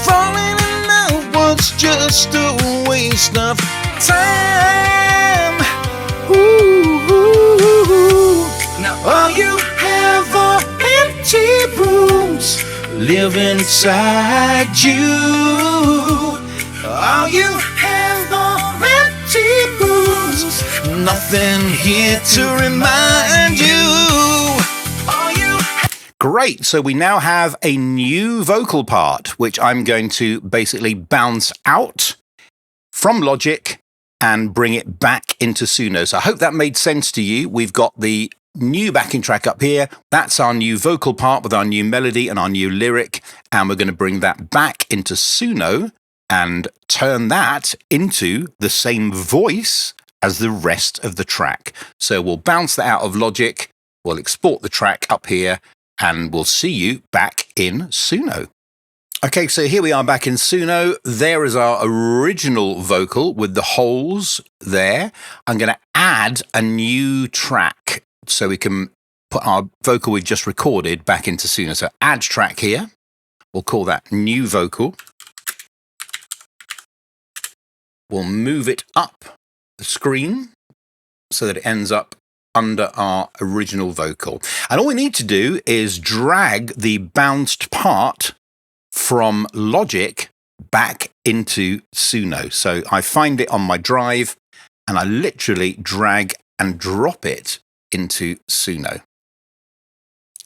Falling in love was just a waste of time. Ooh. Now all you have are empty rooms. Live inside you. All you have are empty rooms. Nothing here to remind you. Great. So we now have a new vocal part, which I'm going to basically bounce out from Logic and bring it back into Suno. So I hope that made sense to you. We've got the new backing track up here. That's our new vocal part with our new melody and our new lyric. And we're going to bring that back into Suno and turn that into the same voice as the rest of the track. So we'll bounce that out of Logic, we'll export the track up here, and we'll see you back in Suno. Okay, so here we are back in Suno. There is our original vocal with the holes there. I'm going to add a new track so we can put our vocal we've just recorded back into Suno. So add track here. We'll call that new vocal. We'll move it up the screen so that it ends up under our original vocal. And all we need to do is drag the bounced part from Logic back into Suno. So I find it on my drive and I literally drag and drop it into Suno.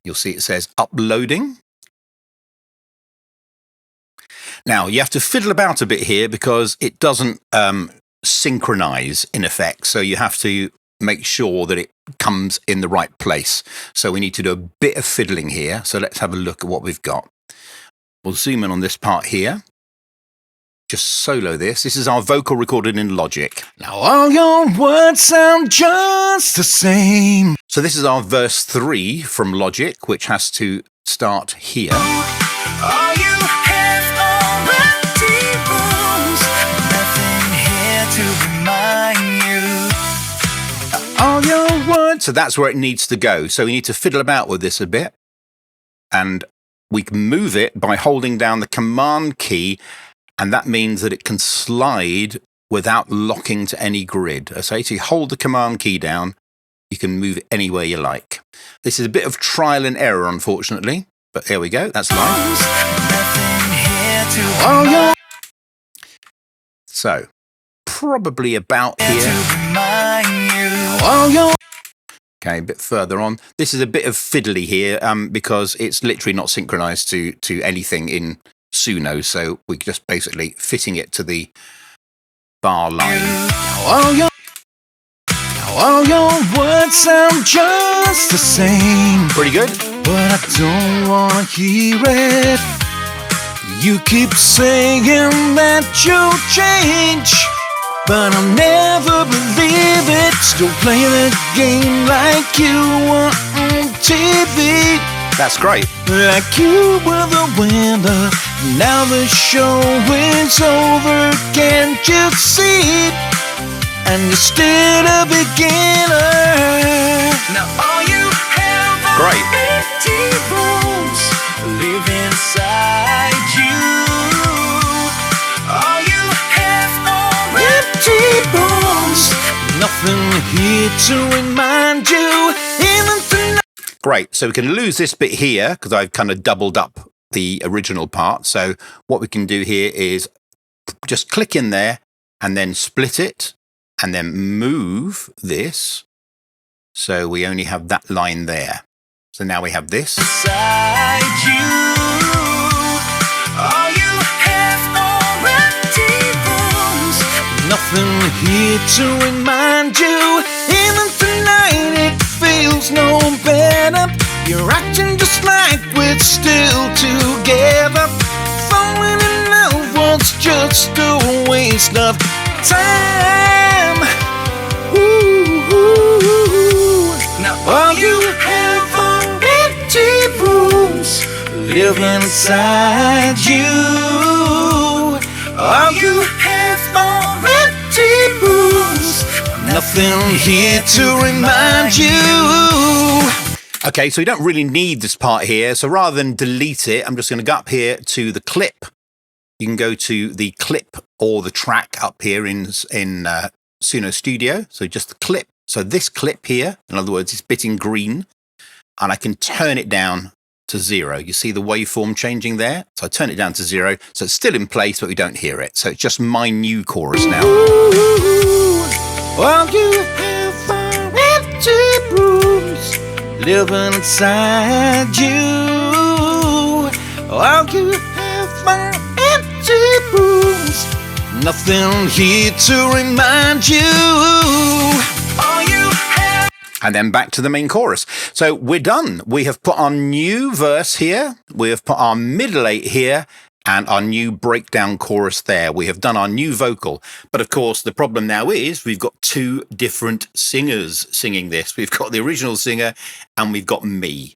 You'll see it says uploading. Now you have to fiddle about a bit here because it doesn't synchronize in effect. So you have to make sure that it comes in the right place. So we need to do a bit of fiddling here. So let's have a look at what we've got. We'll zoom in on this part here. Just solo this. This is our vocal recorded in Logic. Now all your words sound just the same. So this is our verse 3 from Logic, which has to start here. All you have are empty rooms. Nothing here to remind you. All your words. So that's where it needs to go. So we need to fiddle about with this a bit. And we can move it by holding down the Command key, and that means that it can slide without locking to any grid. So you hold the Command key down, you can move it anywhere you like. This is a bit of trial and error, unfortunately, but there we go, that's live. So, probably about here. Okay, a bit further on. This is a bit of fiddly here because it's literally not synchronized to anything in Suno, so we're just basically fitting it to the bar line. Now all your words sound just the same. Pretty good. But I don't want to hear it. You keep saying that you'll change, but I'll never believe it. Still playing the game like you were on TV. That's great. Like you were the winner, Now the show is over, can't you see? And you're still a beginner. Now all you have are Great. empty rooms live inside you. All you have are empty rooms. Nothing here to remind you. Even tonight. Great. So we can lose this bit here because I've kind of doubled up the original part. So what we can do here is just click in there and then split it and then move this. So we only have that line there. So now we have this. Inside you. All you have are empty rooms. Nothing here to remind you. Even tonight it feels no better. You're acting just like we're still together. Falling in love was just a waste of time. Ooh. Now all you have are empty rooms live inside you. All you have are empty rooms. Nothing here to remind you. Okay, so we don't really need this part here. So rather than delete it, I'm just going to go up here to the clip. You can go to the clip or the track up here in Suno Studio. So just the clip. So this clip here, in other words, this bit in green, and I can turn it down to 0. You see the waveform changing there? So I turn it down to 0. So it's still in place, but we don't hear it. So it's just my new chorus now. All you have are empty rooms living inside you. All you have are empty rooms. Nothing here to remind you. All you have. And then back to the main chorus. So we're done. We have put our new verse here. We have put our middle 8 here. And our new breakdown chorus there. We have done our new vocal. But of course, the problem now is we've got 2 different singers singing this. We've got the original singer and we've got me.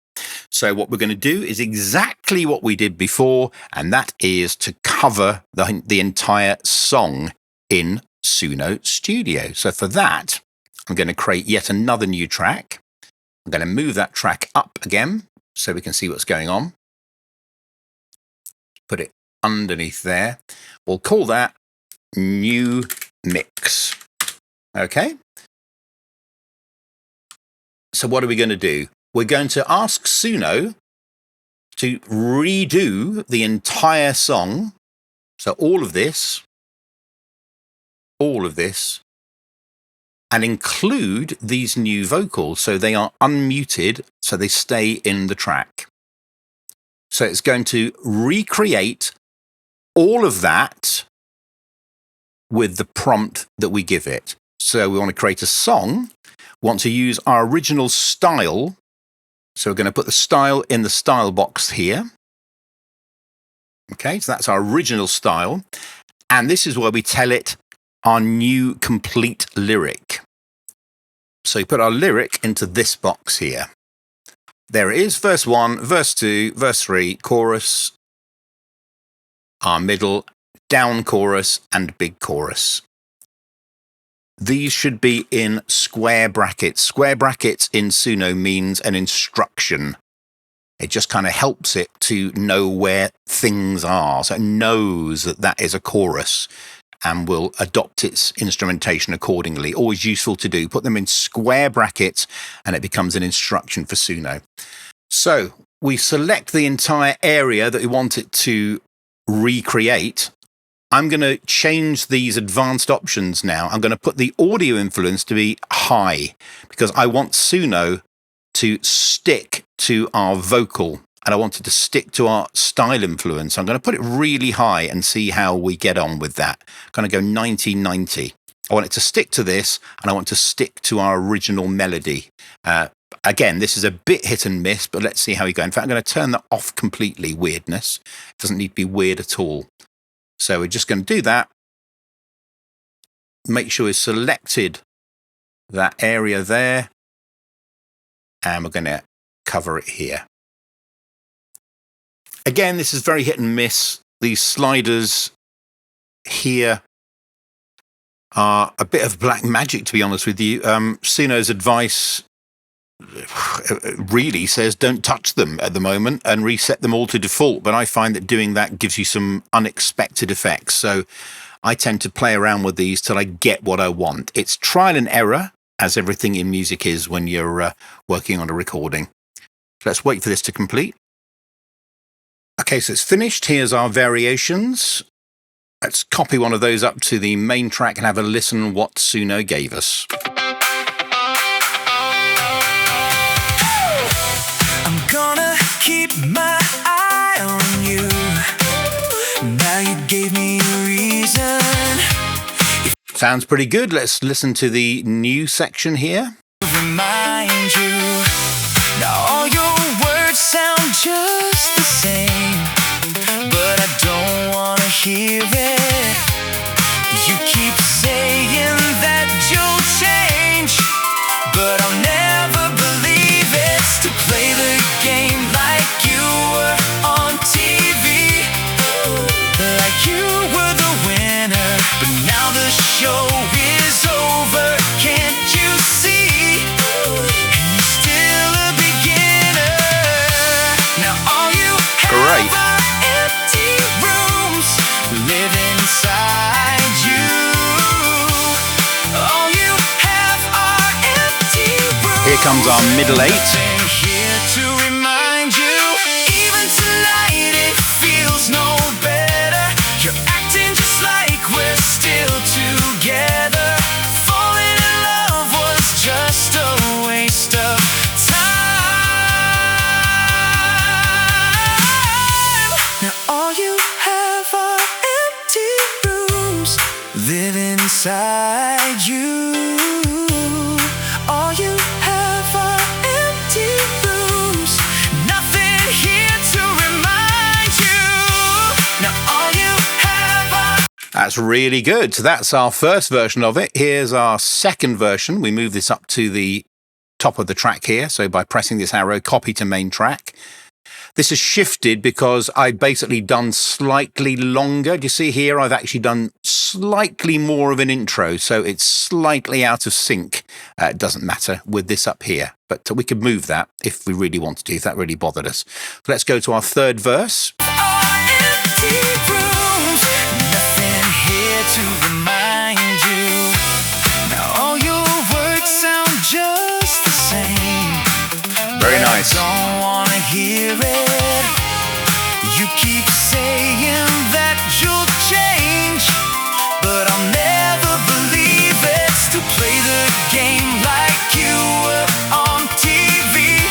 So what we're going to do is exactly what we did before, and that is to cover the entire song in Suno Studio. So for that, I'm going to create yet another new track. I'm going to move that track up again so we can see what's going on. Put it underneath there. We'll call that new mix. Okay. So what are we going to do? We're going to ask Suno to redo the entire song. So all of this, and include these new vocals. So they are unmuted, so they stay in the track. So it's going to recreate all of that with the prompt that we give it. So we want to create a song, want to use our original style. So we're going to put the style in the style box here. Okay, so that's our original style. And this is where we tell it our new complete lyric. So you put our lyric into this box here. There it is, verse 1, verse 2, verse 3, chorus, our middle, down chorus, and big chorus. These should be in square brackets. Square brackets in Suno means an instruction. It just kind of helps it to know where things are. So it knows that that is a chorus and will adopt its instrumentation accordingly. Always useful to do. Put them in square brackets and it becomes an instruction for Suno. So we select the entire area that we want it to recreate. I'm going to change these advanced options now. I'm going to put the audio influence to be high because I want Suno to stick to our vocal and I want it to stick to our style influence. I'm going to put it really high and see how we get on with that. I'm going to go 90-90. I want it to stick to this and I want to stick to our original melody. Again, this is a bit hit and miss, but let's see how we go. In fact, I'm going to turn that off completely, weirdness. It doesn't need to be weird at all. So we're just going to do that. Make sure we've selected that area there. And we're going to cover it here. Again, this is very hit and miss. these sliders here are a bit of black magic, to be honest with you. Suno's advice really says don't touch them at the moment and reset them all to default, but I find that doing that gives you some unexpected effects. So I tend to play around with these till I get what I want. It's trial and error, as everything in music is when you're working on a recording. So let's wait for this to complete. Okay, so it's finished. Here's our variations. Let's copy one of those up to the main track and have a listen what Suno gave us. I'm gonna keep my eye on you. Now you gave me a reason. Sounds pretty good. Let's listen to the new section here. Remind you. Now all your words sound just the same, but I don't wanna hear it. You keep saying that you'll change, but I'll never believe it's to play the game like you were on TV, like you were the winner, but now the show is over. Can't you see? And you're still a beginner. Now all you have Great. are empty rooms. Live inside you. All you have are empty rooms. Here comes our middle eight. Nothing here to remind you. Even tonight it feels no better. You're acting just like we're still together. Falling in love was just a waste of time. Now all you have are empty rooms. Live inside you. All you have are empty rooms. Nothing here to remind you. Now all you have are. That's really good. So that's our first version of it. Here's our second version. We move this up to the top of the track here. So by pressing this arrow, copy to main track. This has shifted because I've basically done slightly longer. Do you see here? I've actually done slightly more of an intro, so it's slightly out of sync. It doesn't matter with this up here, but we could move that if we really want to, if that really bothered us. So let's go to our third verse. Empty rooms, nothing here to remind you. Now all your words sound just the same. Very but nice. I don't wanna hear it. You keep saying that you'll change, but I'll never believe it's to play the game like you were on TV,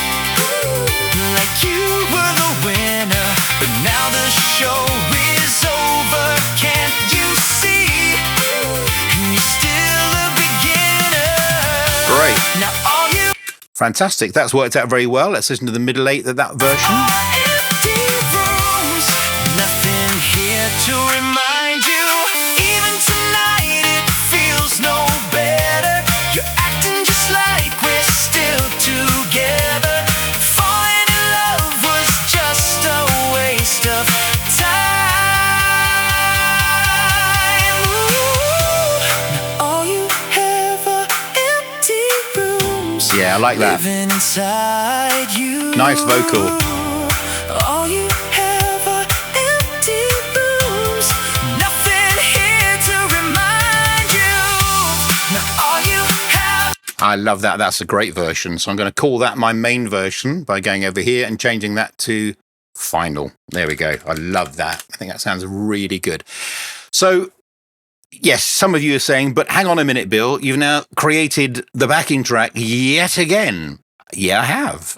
like you were the winner, but now the show is over. Can't you see? And you're still a beginner. Great. Now all you Fantastic. That's worked out very well. Let's listen to the middle eight of that version. empty rooms, nothing here to remind you. Even tonight it feels no better. You're acting just like we're still together. Falling in love was just a waste of time. Ooh, now all you have are empty rooms. Yeah, I like that. Living inside you. Nice vocal. All you have are empty rooms. Nothing here to remind you. Now all you have. I love that. That's a great version. So I'm going to call that my main version by going over here and changing that to final. There we go. I love that. I think that sounds really good. So yes, some of you are saying, but hang on a minute, Bill, you've now created the backing track yet again. Yeah, I have.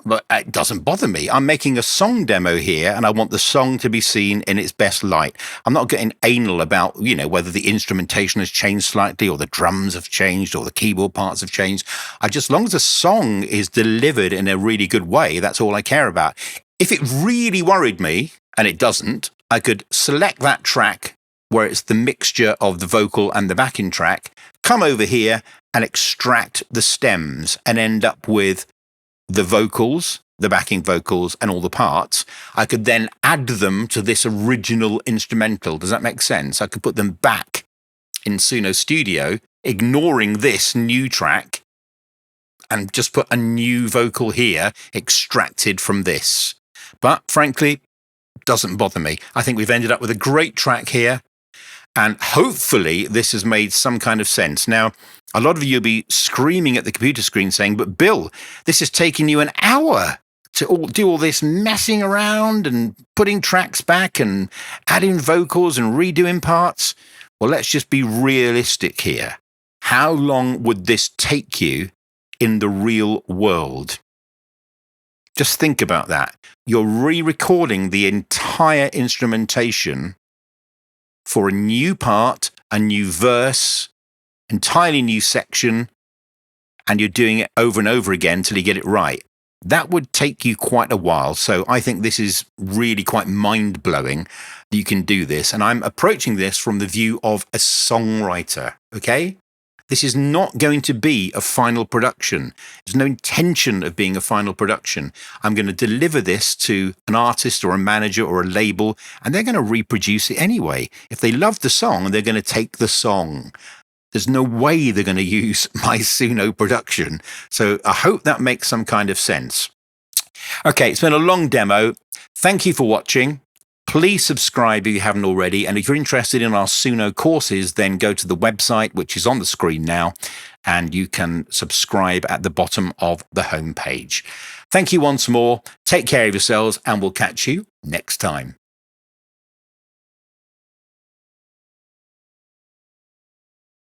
But it doesn't bother me. I'm making a song demo here and I want the song to be seen in its best light. I'm not getting anal about, whether the instrumentation has changed slightly or the drums have changed or the keyboard parts have changed. As long as the song is delivered in a really good way, that's all I care about. If it really worried me, and it doesn't, I could select that track where it's the mixture of the vocal and the backing track, come over here and extract the stems and end up with the vocals the backing vocals and all the parts, I could then add them to this original instrumental. Does that make sense? I could put them back in Suno Studio, ignoring this new track, and just put a new vocal here extracted from this. But frankly, doesn't bother me. I think we've ended up with a great track here. And hopefully this has made some kind of sense. Now, a lot of you will be screaming at the computer screen saying, but Bill, this is taking you an hour to do all this messing around and putting tracks back and adding vocals and redoing parts. Well, let's just be realistic here. How long would this take you in the real world? Just think about that. You're re-recording the entire instrumentation for a new part, a new verse, entirely new section, and you're doing it over and over again till you get it right. That would take you quite a while. So I think this is really quite mind-blowing that you can do this. And I'm approaching this from the view of a songwriter, okay? This is not going to be a final production. There's no intention of being a final production. I'm going to deliver this to an artist or a manager or a label, and they're going to reproduce it anyway. If they love the song, they're going to take the song. There's no way they're going to use my Suno production. So I hope that makes some kind of sense. Okay, it's been a long demo. Thank you for watching. Please subscribe if you haven't already. And if you're interested in our Suno courses, then go to the website, which is on the screen now, and you can subscribe at the bottom of the homepage. Thank you once more. Take care of yourselves, and we'll catch you next time.